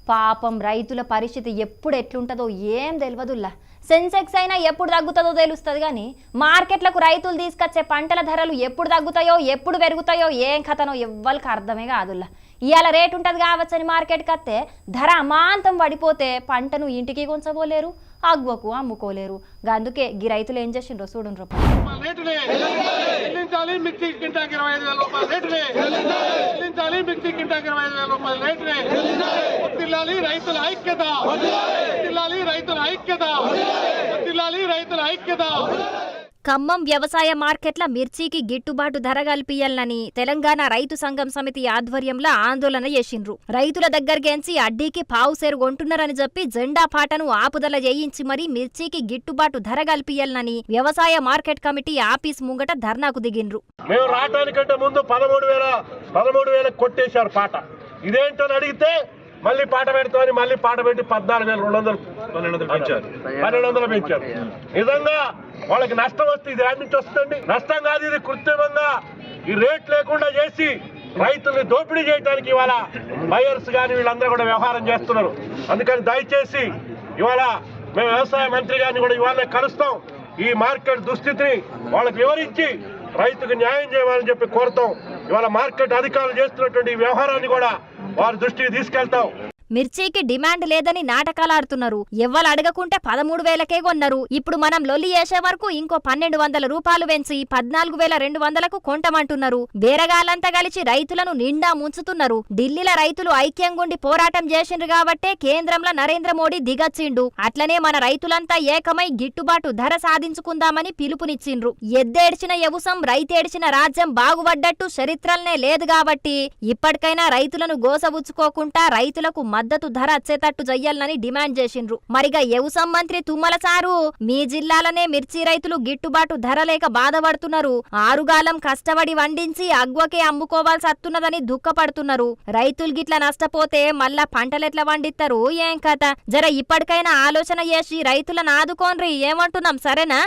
పాపం రైతుల పరిస్థితి ఎప్పుడు ఎట్లుంటుందో ఏం తెలియదుల్లా. సెన్సెక్స్ అయినా ఎప్పుడు తగ్గుతుందో తెలుస్తుంది కానీ మార్కెట్లకు రైతులు తీసుకొచ్చే పంటల ధరలు ఎప్పుడు తగ్గుతాయో ఎప్పుడు పెరుగుతాయో ఏం కథనో ఎవ్వరికి అర్థమే కాదుల్లా. ఇవాళ రేటు ఉంటుంది కావచ్చని మార్కెట్కి వస్తే ధర అమాంతం పడిపోతే పంటను ఇంటికి కొంచబోలేరు, అగ్వకు అమ్ముకోలేరు. అందుకే ఈ రైతులు ఏం చేసిండ్రో చూడండి. ఖమ్మం వ్యవసాయ మార్కెట్ల మిర్చికి గిట్టుబాటు ధర కల్పియాలని తెలంగాణ రైతు సంఘం సమితి ఆధ్వర్యంలో ఆందోళన చేసిండ్రు. రైతుల దగ్గరగేంచి అడ్డీకి పావు సేరు కొంటున్నారని చెప్పి జెండా పాటను ఆపుదల చేయించి మరీ మిర్చికి గిట్టుబాటు ధర కల్పియాలని వ్యవసాయ మార్కెట్ కమిటీ ఆఫీస్ ముంగట ధర్నాకు దిగిండ్రు. మేము రావడానికంటే ముందు 13,000 కొట్టేశారు పాట. ఇదేంటని అడిగితే మళ్ళీ పాట పెడతామని మళ్ళీ పాట పెట్టి 14,200 పెంచారు. నిజంగా వాళ్ళకి నష్టం వస్తే ఇది యాడ్ నుంచి వస్తుంది. నష్టం కాదు, ఇది కృత్రిమంగా ఈ రేట్ లేకుండా చేసి రైతుల్ని దోపిడీ చేయడానికి ఇవాళ బయర్స్ కానీ వీళ్ళందరూ కూడా వ్యవహారం చేస్తున్నారు. అందుకని దయచేసి ఇవాళ మేము వ్యవసాయ మంత్రి గారిని కూడా ఇవాళ కలుస్తాం. ఈ మార్కెట్ దుస్థితిని వాళ్ళకి వివరించి రైతుకు న్యాయం చేయమని చెప్పి కోరుతాం. ఇవాళ మార్కెట్ అధికారులు చేస్తున్నటువంటి ఈ వ్యవహారాన్ని కూడా వారి దృష్టికి తీసుకెళ్తాం. మిర్చికి డిమాండ్ లేదని నాటకాలాడుతున్నారు. ఎవ్వరు అడగకుంటే 13,000కే కొన్నారు. ఇప్పుడు మనం లొల్లి చేసే వరకు ఇంకో 1,200 రూపాయలు పెంచి 14,200కు కొంటమంటున్నారు. బేరగాళ్ళంతా కలిసి రైతులను నిండా ముంచుతున్నారు. ఢిల్లీలో రైతులు ఐక్యంగుండి పోరాటం చేసిండ్రు కాబట్టే కేంద్రంలో నరేంద్ర మోడీ దిగచ్చిండు. అట్లనే మన రైతులంతా ఏకమై గిట్టుబాటు ధర సాధించుకుందామని పిలుపునిచ్చిండ్రు. ఎద్దేడ్చిన యవుసం రైతేడ్చిన రాజ్యం బాగుపడ్డట్టు చరిత్రలనే లేదు కాబట్టి ఇప్పటికైనా రైతులను గోసవుచ్చుకోకుండా రైతులకు మద్దతు ధర వచ్చేటట్టు చెయ్యాలని డిమాండ్ చేసిండ్రు. మరిగా వ్యవసాయ మంత్రి తుమ్మల సారు మీ జిల్లాలనే మిర్చి రైతులు గిట్టుబాటు ధర లేక బాధపడుతున్నారు. ఆరుగాలం కష్టపడి వండించి అగ్వకే అమ్ముకోవాల్సి వస్తున్నదని దుఃఖపడుతున్నారు. రైతులు గిట్ల నష్టపోతే మళ్ళా పంటలెట్లా వండిస్తారు ఏం కథ? జర ఇప్పటికైనా ఆలోచన చేసి రైతులను ఆదుకోండ్రి. ఏమంటున్నాం, సరేనా?